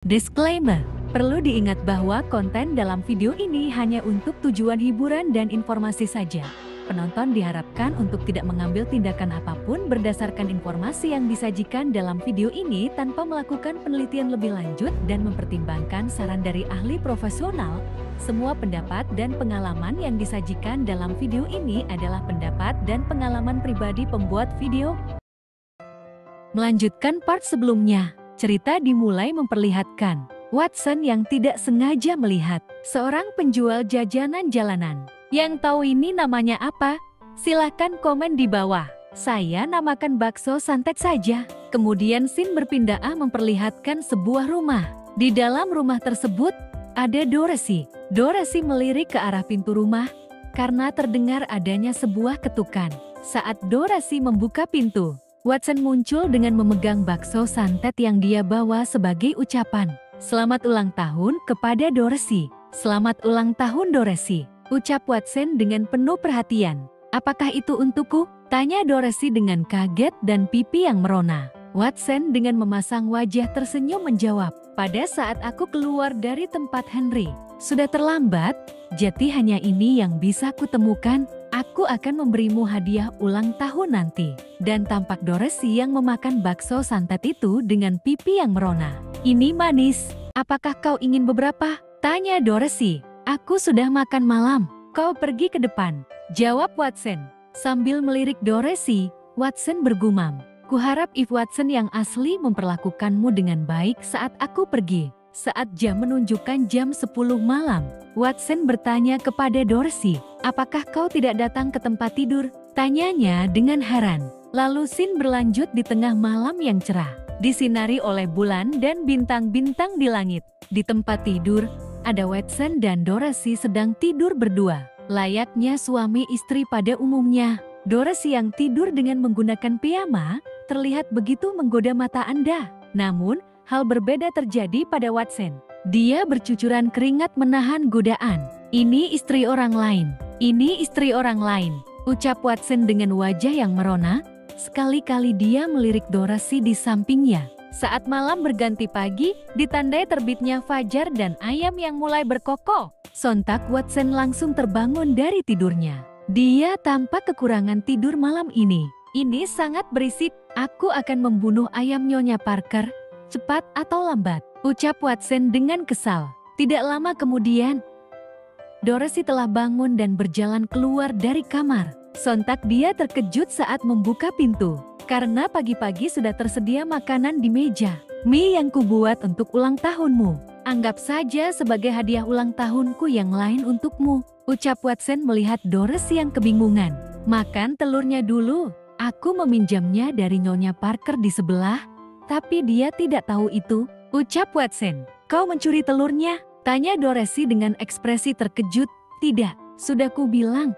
Disclaimer, perlu diingat bahwa konten dalam video ini hanya untuk tujuan hiburan dan informasi saja. Penonton diharapkan untuk tidak mengambil tindakan apapun berdasarkan informasi yang disajikan dalam video ini tanpa melakukan penelitian lebih lanjut dan mempertimbangkan saran dari ahli profesional. Semua pendapat dan pengalaman yang disajikan dalam video ini adalah pendapat dan pengalaman pribadi pembuat video. Melanjutkan part sebelumnya. Cerita dimulai memperlihatkan Watson yang tidak sengaja melihat seorang penjual jajanan jalanan. Yang tahu ini namanya apa? Silahkan komen di bawah. Saya namakan bakso santet saja. Kemudian scene berpindah memperlihatkan sebuah rumah. Di dalam rumah tersebut ada Dorothy. Dorothy melirik ke arah pintu rumah karena terdengar adanya sebuah ketukan. Saat Dorothy membuka pintu, Watson muncul dengan memegang bakso santet yang dia bawa sebagai ucapan. Selamat ulang tahun kepada Dorothy. Selamat ulang tahun Dorothy, ucap Watson dengan penuh perhatian. Apakah itu untukku? Tanya Dorothy dengan kaget dan pipi yang merona. Watson dengan memasang wajah tersenyum menjawab, pada saat aku keluar dari tempat Henry. Sudah terlambat, jadi hanya ini yang bisa kutemukan. Aku akan memberimu hadiah ulang tahun nanti. Dan tampak Dorothy yang memakan bakso santet itu dengan pipi yang merona. Ini manis, apakah kau ingin beberapa? Tanya Dorothy. Aku sudah makan malam, kau pergi ke depan, jawab Watson. Sambil melirik Dorothy, Watson bergumam. Kuharap if Watson yang asli memperlakukanmu dengan baik saat aku pergi. Saat jam menunjukkan jam 10 malam, Watson bertanya kepada Dorothy, apakah kau tidak datang ke tempat tidur? Tanyanya dengan heran. Lalu scene berlanjut di tengah malam yang cerah, disinari oleh bulan dan bintang-bintang di langit. Di tempat tidur, ada Watson dan Dorothy sedang tidur berdua. Layaknya suami istri pada umumnya, Dorothy yang tidur dengan menggunakan piyama terlihat begitu menggoda mata Anda. Namun, hal berbeda terjadi pada Watson. Dia bercucuran keringat menahan godaan. Ini istri orang lain. Ini istri orang lain, ucap Watson dengan wajah yang merona. Sekali-kali dia melirik Dorothy di sampingnya. Saat malam berganti pagi, ditandai terbitnya fajar dan ayam yang mulai berkokok. Sontak Watson langsung terbangun dari tidurnya. Dia tampak kekurangan tidur malam ini. Ini sangat berisik. Aku akan membunuh ayam Nyonya Parker. Cepat atau lambat, ucap Watson dengan kesal. Tidak lama kemudian, Dorothy telah bangun dan berjalan keluar dari kamar. Sontak dia terkejut saat membuka pintu, karena pagi-pagi sudah tersedia makanan di meja. Mie yang kubuat untuk ulang tahunmu. Anggap saja sebagai hadiah ulang tahunku yang lain untukmu, ucap Watson melihat Dorothy yang kebingungan. Makan telurnya dulu, aku meminjamnya dari Nyonya Parker di sebelah. Tapi dia tidak tahu itu, ucap Watson. Kau mencuri telurnya? Tanya Dorothy dengan ekspresi terkejut. Tidak, sudah ku bilang.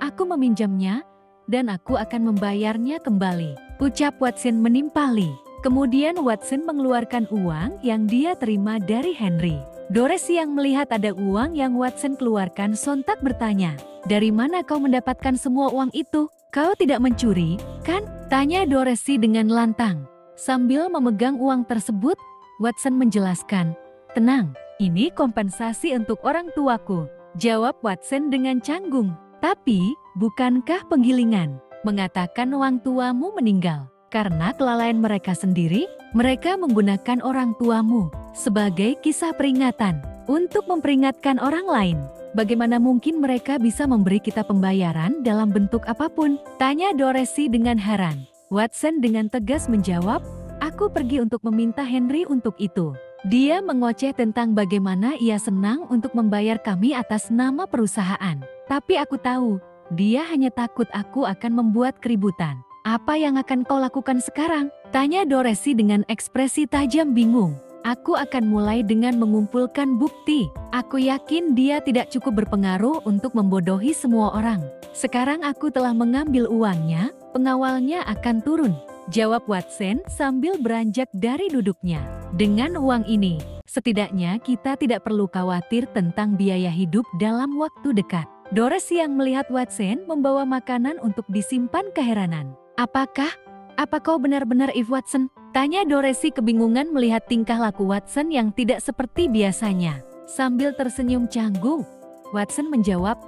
Aku meminjamnya, dan aku akan membayarnya kembali, ucap Watson menimpali. Kemudian Watson mengeluarkan uang yang dia terima dari Henry. Dorothy yang melihat ada uang yang Watson keluarkan sontak bertanya, dari mana kau mendapatkan semua uang itu? Kau tidak mencuri, kan? Tanya Dorothy dengan lantang. Sambil memegang uang tersebut, Watson menjelaskan, tenang, ini kompensasi untuk orang tuaku, jawab Watson dengan canggung. Tapi, bukankah penggilingan mengatakan orang tuamu meninggal karena kelalaian mereka sendiri? Mereka menggunakan orang tuamu sebagai kisah peringatan untuk memperingatkan orang lain. Bagaimana mungkin mereka bisa memberi kita pembayaran dalam bentuk apapun? Tanya Dorothy dengan heran. Watson dengan tegas menjawab, aku pergi untuk meminta Henry untuk itu. Dia mengoceh tentang bagaimana ia senang untuk membayar kami atas nama perusahaan. Tapi aku tahu, dia hanya takut aku akan membuat keributan. Apa yang akan kau lakukan sekarang? Tanya Dorothy dengan ekspresi tajam bingung. Aku akan mulai dengan mengumpulkan bukti. Aku yakin dia tidak cukup berpengaruh untuk membodohi semua orang. Sekarang aku telah mengambil uangnya, pengawalnya akan turun, jawab Watson sambil beranjak dari duduknya. Dengan uang ini, setidaknya kita tidak perlu khawatir tentang biaya hidup dalam waktu dekat. Dorothy yang melihat Watson membawa makanan untuk disimpan keheranan. Apakah Apa kau benar-benar Eve Watson? Tanya Dorothy kebingungan melihat tingkah laku Watson yang tidak seperti biasanya. Sambil tersenyum canggung, Watson menjawab,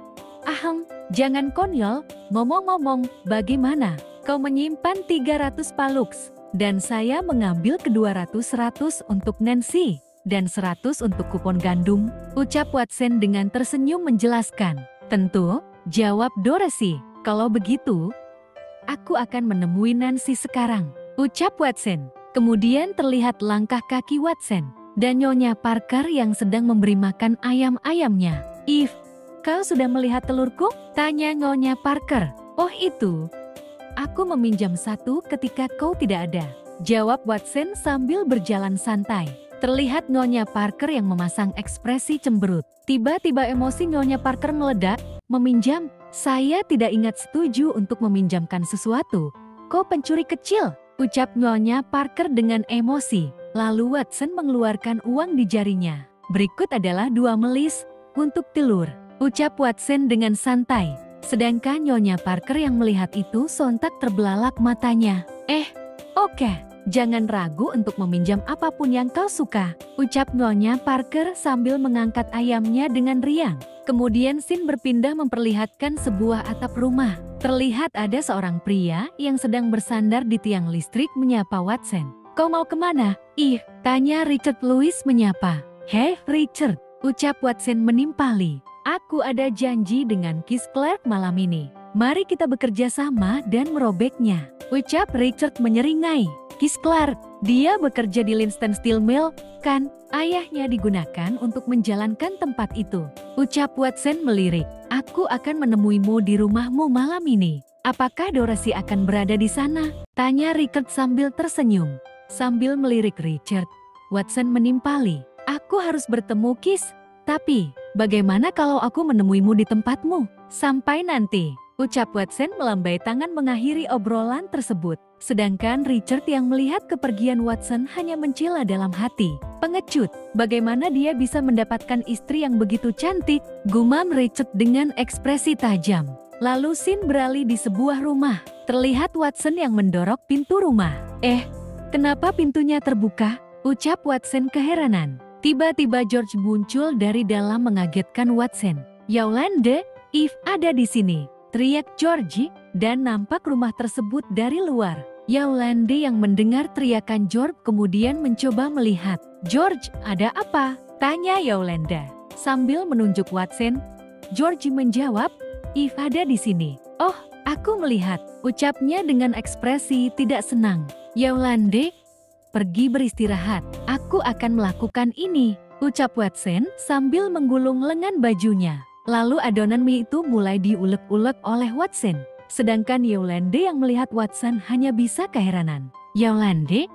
"Ahem, jangan konyol, ngomong-ngomong, bagaimana? Kau menyimpan 300 palux, dan saya mengambil ke 200 untuk Nancy, dan 100 untuk kupon gandum," ucap Watson dengan tersenyum menjelaskan. "Tentu," jawab Dorothy, "kalau begitu, aku akan menemui Nancy sekarang," ucap Watson. Kemudian terlihat langkah kaki Watson dan Nyonya Parker yang sedang memberi makan ayam-ayamnya. "Eve, kau sudah melihat telurku?" tanya Nyonya Parker. "Oh itu, aku meminjam satu ketika kau tidak ada," jawab Watson sambil berjalan santai. Terlihat Nyonya Parker yang memasang ekspresi cemberut. Tiba-tiba emosi Nyonya Parker meledak. "Meminjam? Saya tidak ingat setuju untuk meminjamkan sesuatu. Kau pencuri kecil," ucap Nyonya Parker dengan emosi. Lalu Watson mengeluarkan uang di jarinya. "Berikut adalah 2 melis untuk telur," ucap Watson dengan santai. Sedangkan Nyonya Parker yang melihat itu sontak terbelalak matanya. Oke, jangan ragu untuk meminjam apapun yang kau suka," ucap Nyonya Parker sambil mengangkat ayamnya dengan riang. Kemudian scene berpindah memperlihatkan sebuah atap rumah. Terlihat ada seorang pria yang sedang bersandar di tiang listrik menyapa Watson. "Kau mau kemana, Ih?" tanya Richard Lewis menyapa. "Hei Richard," ucap Watson menimpali. "Aku ada janji dengan Kiss Clark malam ini. Mari kita bekerja sama dan merobeknya," ucap Richard menyeringai. "Kiss Clark, dia bekerja di Linston Steel Mill, kan? Ayahnya digunakan untuk menjalankan tempat itu," ucap Watson melirik. "Aku akan menemuimu di rumahmu malam ini. Apakah Dorothy akan berada di sana?" tanya Richard sambil tersenyum. Sambil melirik Richard, Watson menimpali. "Aku harus bertemu Kiss. Tapi, bagaimana kalau aku menemuimu di tempatmu?" "Sampai nanti," ucap Watson melambai tangan mengakhiri obrolan tersebut. Sedangkan Richard yang melihat kepergian Watson hanya mencela dalam hati. "Pengecut, bagaimana dia bisa mendapatkan istri yang begitu cantik?" gumam Richard dengan ekspresi tajam. Lalu scene beralih di sebuah rumah. Terlihat Watson yang mendorong pintu rumah. Kenapa pintunya terbuka?" ucap Watson keheranan. Tiba-tiba George muncul dari dalam mengagetkan Watson. "Yolande, Eve ada di sini," teriak George, dan nampak rumah tersebut dari luar. Yolande yang mendengar teriakan George kemudian mencoba melihat. "George, ada apa?" tanya Yolanda. Sambil menunjuk Watson, George menjawab, "Eve ada di sini." "Oh, aku melihat," ucapnya dengan ekspresi tidak senang. "Yolande, pergi beristirahat. Aku akan melakukan ini," ucap Watson sambil menggulung lengan bajunya. Lalu adonan mie itu mulai diulek-ulek oleh Watson. Sedangkan Yolande yang melihat Watson hanya bisa keheranan. "Yolande,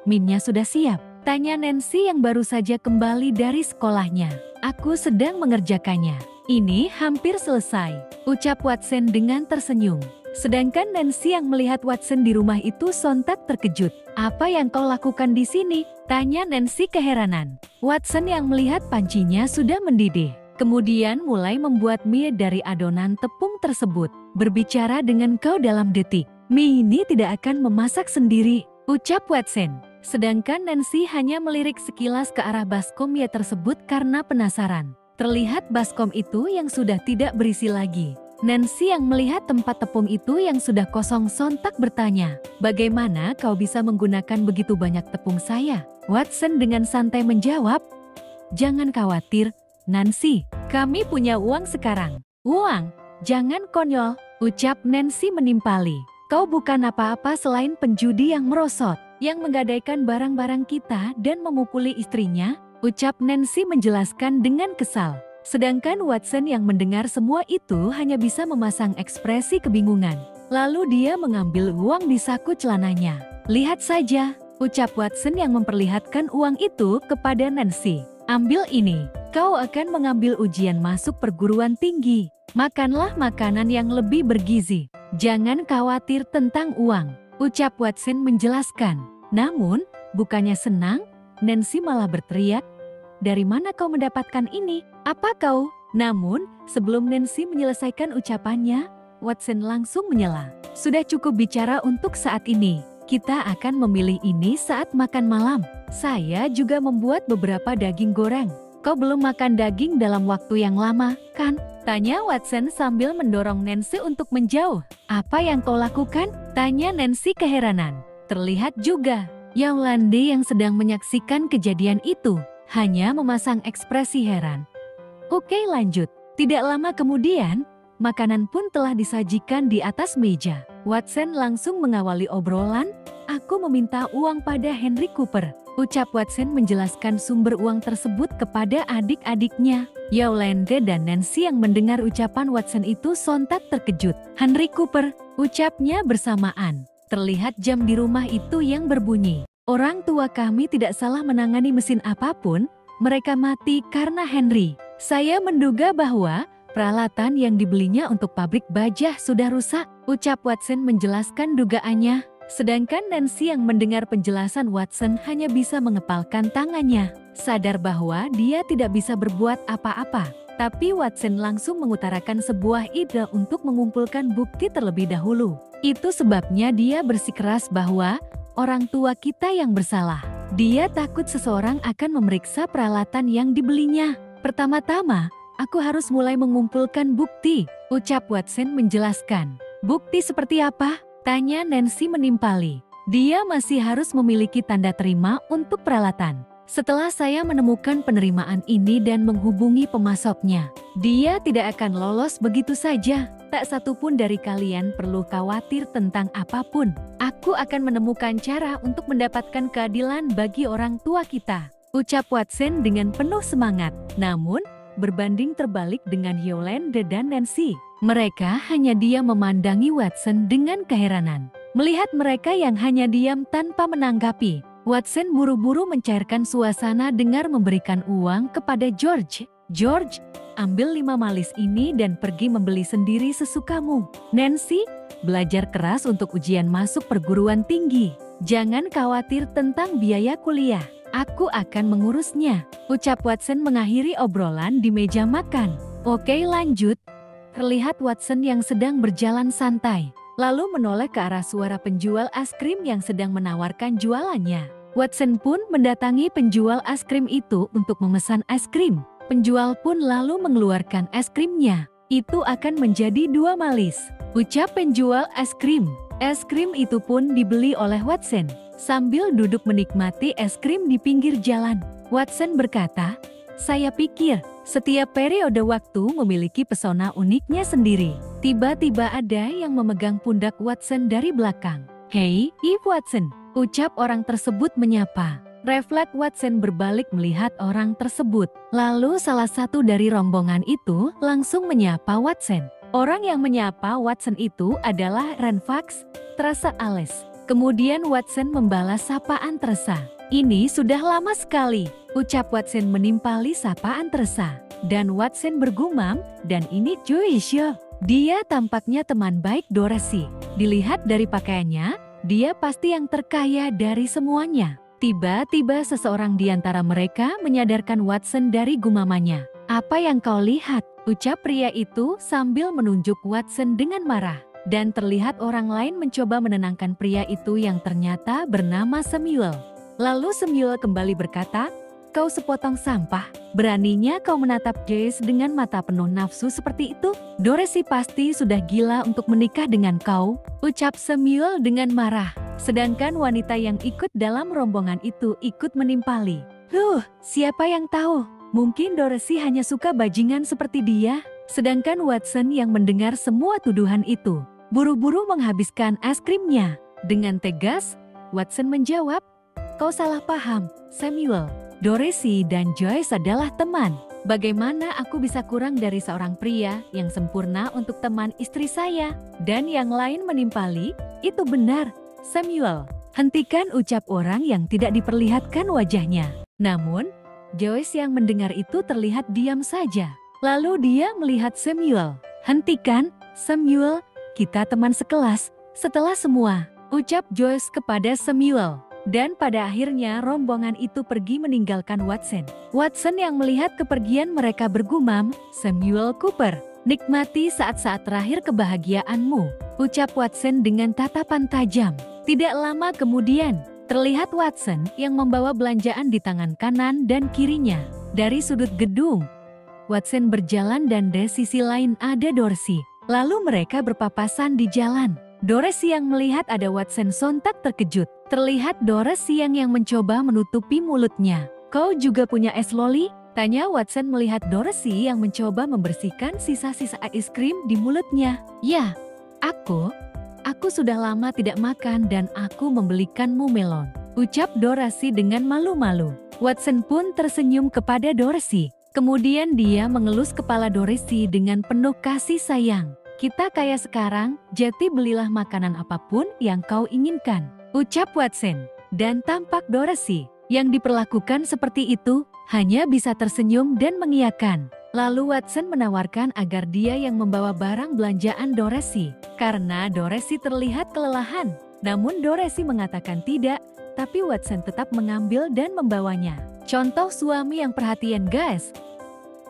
mie-nya sudah siap?" tanya Nancy yang baru saja kembali dari sekolahnya. "Aku sedang mengerjakannya. Ini hampir selesai," ucap Watson dengan tersenyum. Sedangkan Nancy yang melihat Watson di rumah itu sontak terkejut. "Apa yang kau lakukan di sini?" tanya Nancy keheranan. Watson yang melihat pancinya sudah mendidih. Kemudian mulai membuat mie dari adonan tepung tersebut. "Berbicara dengan kau dalam detik. Mie ini tidak akan memasak sendiri," ucap Watson. Sedangkan Nancy hanya melirik sekilas ke arah baskom mie tersebut karena penasaran. Terlihat baskom itu yang sudah tidak berisi lagi. Nancy yang melihat tempat tepung itu yang sudah kosong sontak bertanya, "Bagaimana kau bisa menggunakan begitu banyak tepung saya?" Watson dengan santai menjawab, "Jangan khawatir, Nancy, kami punya uang sekarang." "Uang? Jangan konyol," ucap Nancy menimpali. "Kau bukan apa-apa selain penjudi yang merosot, yang menggadaikan barang-barang kita dan memukuli istrinya," ucap Nancy menjelaskan dengan kesal. Sedangkan Watson yang mendengar semua itu hanya bisa memasang ekspresi kebingungan. Lalu dia mengambil uang di saku celananya. "Lihat saja," ucap Watson yang memperlihatkan uang itu kepada Nancy. "Ambil ini, kau akan mengambil ujian masuk perguruan tinggi. Makanlah makanan yang lebih bergizi. Jangan khawatir tentang uang," ucap Watson menjelaskan. Namun, bukannya senang, Nancy malah berteriak, "Dari mana kau mendapatkan ini? Apa kau?" Namun, sebelum Nancy menyelesaikan ucapannya, Watson langsung menyela. Sudah cukup bicara untuk saat ini. Kita akan memilih ini saat makan malam. Saya juga membuat beberapa daging goreng. Kau belum makan daging dalam waktu yang lama, kan? Tanya Watson sambil mendorong Nancy untuk menjauh. Apa yang kau lakukan? Tanya Nancy keheranan. Terlihat juga, Yolande yang sedang menyaksikan kejadian itu hanya memasang ekspresi heran. Oke, lanjut. Tidak lama kemudian, makanan pun telah disajikan di atas meja. Watson langsung mengawali obrolan. Aku meminta uang pada Henry Cooper. Ucap Watson menjelaskan sumber uang tersebut kepada adik-adiknya. Yolande dan Nancy yang mendengar ucapan Watson itu sontak terkejut. Henry Cooper, ucapnya bersamaan. Terlihat jam di rumah itu yang berbunyi. Orang tua kami tidak salah menangani mesin apapun, mereka mati karena Henry. Saya menduga bahwa peralatan yang dibelinya untuk pabrik baja sudah rusak, ucap Watson menjelaskan dugaannya. Sedangkan Nancy yang mendengar penjelasan Watson hanya bisa mengepalkan tangannya, sadar bahwa dia tidak bisa berbuat apa-apa. Tapi Watson langsung mengutarakan sebuah ide untuk mengumpulkan bukti terlebih dahulu. Itu sebabnya dia bersikeras bahwa orang tua kita yang bersalah. Dia takut seseorang akan memeriksa peralatan yang dibelinya. Pertama-tama, aku harus mulai mengumpulkan bukti, ucap Watson menjelaskan. Bukti seperti apa? Tanya Nancy menimpali. Dia masih harus memiliki tanda terima untuk peralatan. Setelah saya menemukan penerimaan ini dan menghubungi pemasoknya, dia tidak akan lolos begitu saja. Tak satu pun dari kalian perlu khawatir tentang apapun. Aku akan menemukan cara untuk mendapatkan keadilan bagi orang tua kita, ucap Watson dengan penuh semangat. Namun, berbanding terbalik dengan Yolande dan Nancy, mereka hanya diam memandangi Watson dengan keheranan. Melihat mereka yang hanya diam tanpa menanggapi, Watson buru-buru mencairkan suasana dengan memberikan uang kepada George. George, ambil 5 malis ini dan pergi membeli sendiri sesukamu. Nancy, belajar keras untuk ujian masuk perguruan tinggi. Jangan khawatir tentang biaya kuliah. Aku akan mengurusnya, ucap Watson mengakhiri obrolan di meja makan. Oke, lanjut. Terlihat Watson yang sedang berjalan santai, lalu menoleh ke arah suara penjual es krim yang sedang menawarkan jualannya. Watson pun mendatangi penjual es krim itu untuk memesan es krim. Penjual pun lalu mengeluarkan es krimnya. Itu akan menjadi 2 malis, ucap penjual es krim. Es krim itu pun dibeli oleh Watson sambil duduk menikmati es krim di pinggir jalan. Watson berkata, saya pikir setiap periode waktu memiliki pesona uniknya sendiri. Tiba-tiba ada yang memegang pundak Watson dari belakang. Hei, Eve Watson, ucap orang tersebut menyapa. Refleks Watson berbalik melihat orang tersebut. Lalu salah satu dari rombongan itu langsung menyapa Watson. Orang yang menyapa Watson itu adalah Renfax, Teresa Alice. Kemudian Watson membalas sapaan Teresa. Ini sudah lama sekali, ucap Watson menimpali sapaan Teresa. Dan Watson bergumam, dan ini Joyce. Dia tampaknya teman baik Dorothy. Dilihat dari pakaiannya, dia pasti yang terkaya dari semuanya. Tiba-tiba seseorang di antara mereka menyadarkan Watson dari gumamannya. Apa yang kau lihat? Ucap pria itu sambil menunjuk Watson dengan marah. Dan terlihat orang lain mencoba menenangkan pria itu yang ternyata bernama Samuel. Lalu Samuel kembali berkata, kau sepotong sampah. Beraninya kau menatap Joyce dengan mata penuh nafsu seperti itu? Dorothy pasti sudah gila untuk menikah dengan kau, ucap Samuel dengan marah. Sedangkan wanita yang ikut dalam rombongan itu ikut menimpali. Siapa yang tahu? Mungkin Dorothy hanya suka bajingan seperti dia. Sedangkan Watson yang mendengar semua tuduhan itu, buru-buru menghabiskan es krimnya. Dengan tegas, Watson menjawab, kau salah paham, Samuel. Dorothy dan Joyce adalah teman. Bagaimana aku bisa kurang dari seorang pria yang sempurna untuk teman istri saya? Dan yang lain menimpali, itu benar, Samuel. Hentikan, ucap orang yang tidak diperlihatkan wajahnya. Namun, Joyce yang mendengar itu terlihat diam saja. Lalu dia melihat Samuel. Hentikan, Samuel, kita teman sekelas. Setelah semua, ucap Joyce kepada Samuel. Dan pada akhirnya rombongan itu pergi meninggalkan Watson. Watson yang melihat kepergian mereka bergumam, Samuel Cooper. Nikmati saat-saat terakhir kebahagiaanmu, ucap Watson dengan tatapan tajam. Tidak lama kemudian, terlihat Watson yang membawa belanjaan di tangan kanan dan kirinya. Dari sudut gedung, Watson berjalan dan di sisi lain ada Dorsey. Lalu mereka berpapasan di jalan. Dorsey yang melihat ada Watson sontak terkejut. Terlihat Dorsey yang mencoba menutupi mulutnya. Kau juga punya es loli? Tanya Watson melihat Dorsey yang mencoba membersihkan sisa-sisa es krim di mulutnya. Ya, aku sudah lama tidak makan dan aku membelikanmu melon, ucap Dorsey dengan malu-malu. Watson pun tersenyum kepada Dorsey. Kemudian dia mengelus kepala Dorsey dengan penuh kasih sayang. Kita kaya sekarang, jadi belilah makanan apapun yang kau inginkan, ucap Watson. Dan tampak Dorsey yang diperlakukan seperti itu hanya bisa tersenyum dan mengiyakan. Lalu Watson menawarkan agar dia yang membawa barang belanjaan Dorsey, karena Dorsey terlihat kelelahan. Namun Dorsey mengatakan tidak, tapi Watson tetap mengambil dan membawanya. Contoh suami yang perhatian, guys.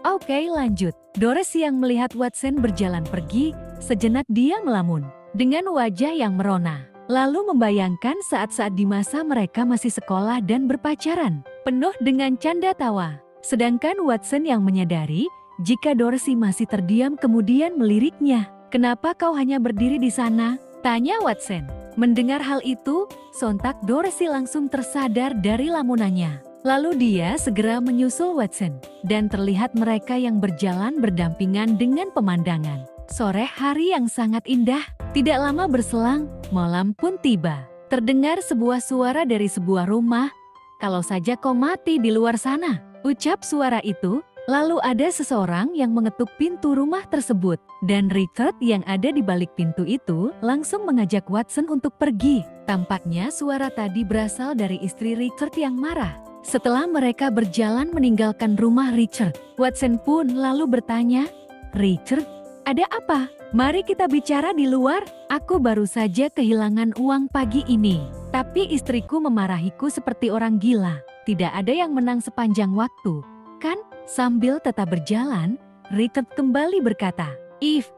Oke, lanjut. Dorsey yang melihat Watson berjalan pergi, sejenak dia melamun dengan wajah yang merona. Lalu membayangkan saat-saat di masa mereka masih sekolah dan berpacaran, penuh dengan canda tawa. Sedangkan Watson yang menyadari jika Dorsey masih terdiam kemudian meliriknya. Kenapa kau hanya berdiri di sana? Tanya Watson. Mendengar hal itu, sontak Dorsey langsung tersadar dari lamunannya. Lalu dia segera menyusul Watson, dan terlihat mereka yang berjalan berdampingan dengan pemandangan. Sore hari yang sangat indah, tidak lama berselang, malam pun tiba. Terdengar sebuah suara dari sebuah rumah. Kalau saja kau mati di luar sana, ucap suara itu. Lalu ada seseorang yang mengetuk pintu rumah tersebut. Dan Richard yang ada di balik pintu itu langsung mengajak Watson untuk pergi. Tampaknya suara tadi berasal dari istri Richard yang marah. Setelah mereka berjalan meninggalkan rumah Richard, Watson pun lalu bertanya, Richard, ada apa? Mari kita bicara di luar. Aku baru saja kehilangan uang pagi ini. Tapi istriku memarahiku seperti orang gila. Tidak ada yang menang sepanjang waktu, kan? Sambil tetap berjalan, Richard kembali berkata, If,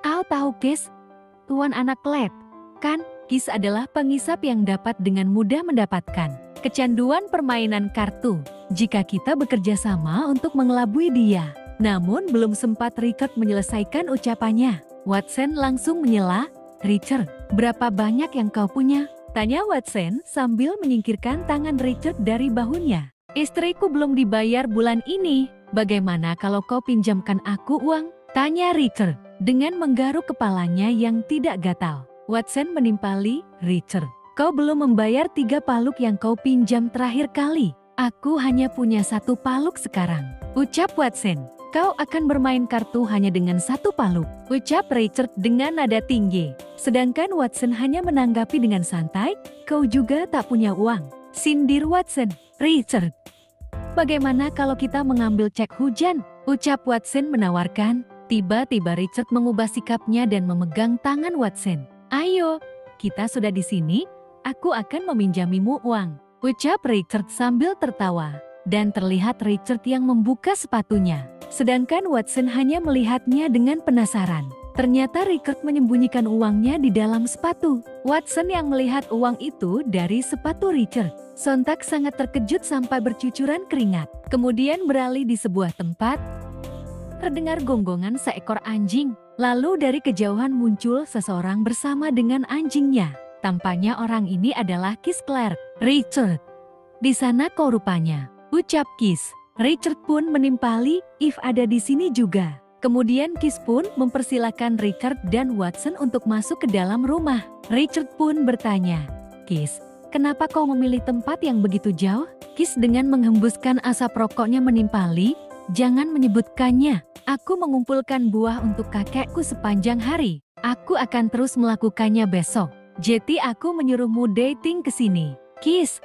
kau tahu Kiss? Tuan anak led, kan? Kiss adalah pengisap yang dapat dengan mudah mendapatkan kecanduan permainan kartu. Jika kita bekerja sama untuk mengelabui dia. Namun belum sempat Richard menyelesaikan ucapannya, Watson langsung menyela, Richard, berapa banyak yang kau punya? Tanya Watson sambil menyingkirkan tangan Richard dari bahunya. Istriku belum dibayar bulan ini, bagaimana kalau kau pinjamkan aku uang? Tanya Richard dengan menggaruk kepalanya yang tidak gatal. Watson menimpali, Richard, kau belum membayar 3 paluk yang kau pinjam terakhir kali. Aku hanya punya 1 paluk sekarang, ucap Watson. Kau akan bermain kartu hanya dengan 1 paluk, ucap Richard dengan nada tinggi. Sedangkan Watson hanya menanggapi dengan santai, kau juga tak punya uang. Sindir Watson, Richard. Bagaimana kalau kita mengambil cek hujan? Ucap Watson menawarkan. Tiba-tiba Richard mengubah sikapnya dan memegang tangan Watson. Ayo, kita sudah di sini, aku akan meminjamimu uang, ucap Richard sambil tertawa. Dan terlihat Richard yang membuka sepatunya. Sedangkan Watson hanya melihatnya dengan penasaran. Ternyata Richard menyembunyikan uangnya di dalam sepatu. Watson yang melihat uang itu dari sepatu Richard, sontak sangat terkejut sampai bercucuran keringat. Kemudian beralih di sebuah tempat. Terdengar gonggongan seekor anjing. Lalu dari kejauhan muncul seseorang bersama dengan anjingnya. Tampaknya orang ini adalah Kiss Clark. Richard, di sana kau rupanya, ucap Kiss. Richard pun menimpali, If ada di sini juga. Kemudian Kiss pun mempersilahkan Richard dan Watson untuk masuk ke dalam rumah. Richard pun bertanya, Kiss, kenapa kau memilih tempat yang begitu jauh? Kiss dengan menghembuskan asap rokoknya menimpali, jangan menyebutkannya. Aku mengumpulkan buah untuk kakekku sepanjang hari. Aku akan terus melakukannya besok. Jadi aku menyuruhmu dating ke sini. Kiss,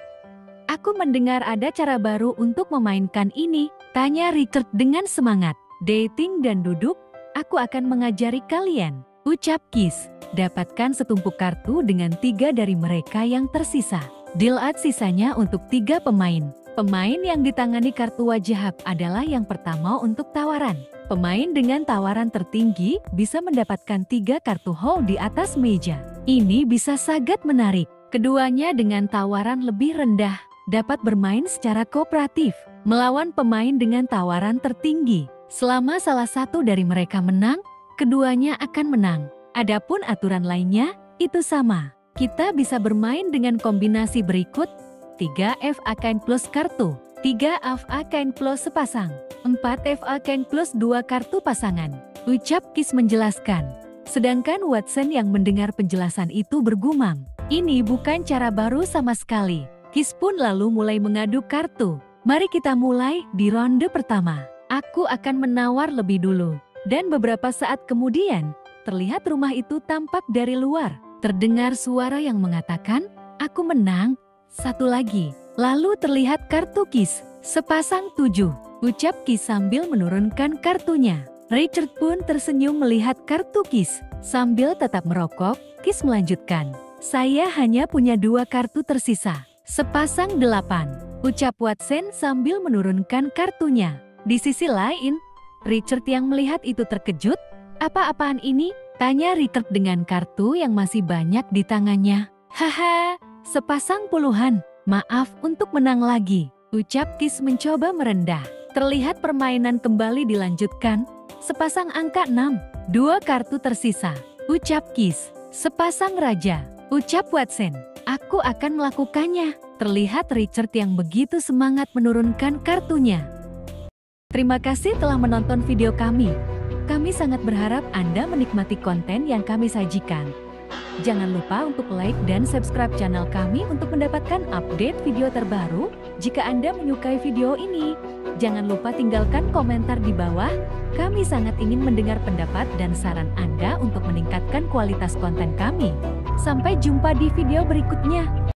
aku mendengar ada cara baru untuk memainkan ini, tanya Richard dengan semangat. Dating dan duduk, aku akan mengajari kalian, ucap Kiss. Dapatkan setumpuk kartu dengan 3 dari mereka yang tersisa. Deal out sisanya untuk 3 pemain. Pemain yang ditangani kartu wajah adalah yang pertama untuk tawaran. Pemain dengan tawaran tertinggi bisa mendapatkan 3 kartu hall di atas meja. Ini bisa sangat menarik. Keduanya dengan tawaran lebih rendah dapat bermain secara kooperatif melawan pemain dengan tawaran tertinggi. Selama salah satu dari mereka menang, keduanya akan menang. Adapun aturan lainnya itu sama. Kita bisa bermain dengan kombinasi berikut: 3 FA Kain plus kartu, 3 FA Kain plus sepasang, 4 FA Kain plus 2 kartu pasangan. Ucap Kis menjelaskan. Sedangkan Watson yang mendengar penjelasan itu bergumam. Ini bukan cara baru sama sekali. Kis pun lalu mulai mengadu kartu. Mari kita mulai di ronde pertama. Aku akan menawar lebih dulu. Dan beberapa saat kemudian, terlihat rumah itu tampak dari luar. Terdengar suara yang mengatakan, "Aku menang." Satu lagi, lalu terlihat kartu Kis, sepasang 7, ucap Kis sambil menurunkan kartunya. Richard pun tersenyum melihat kartu Kis. Sambil tetap merokok, Kis melanjutkan, "Saya hanya punya 2 kartu tersisa, sepasang 8, ucap Watson sambil menurunkan kartunya. Di sisi lain, Richard yang melihat itu terkejut. "Apa-apaan ini?" tanya Richard dengan kartu yang masih banyak di tangannya. "Haha, sepasang puluhan, maaf untuk menang lagi," ucap Kis mencoba merendah. Terlihat permainan kembali dilanjutkan. Sepasang angka 6, 2 kartu tersisa, ucap Kis. "Sepasang raja," ucap Watson. "Aku akan melakukannya." Terlihat Richard yang begitu semangat menurunkan kartunya. Terima kasih telah menonton video kami. Kami sangat berharap Anda menikmati konten yang kami sajikan. Jangan lupa untuk like dan subscribe channel kami untuk mendapatkan update video terbaru. Jika Anda menyukai video ini, jangan lupa tinggalkan komentar di bawah. Kami sangat ingin mendengar pendapat dan saran Anda untuk meningkatkan kualitas konten kami. Sampai jumpa di video berikutnya.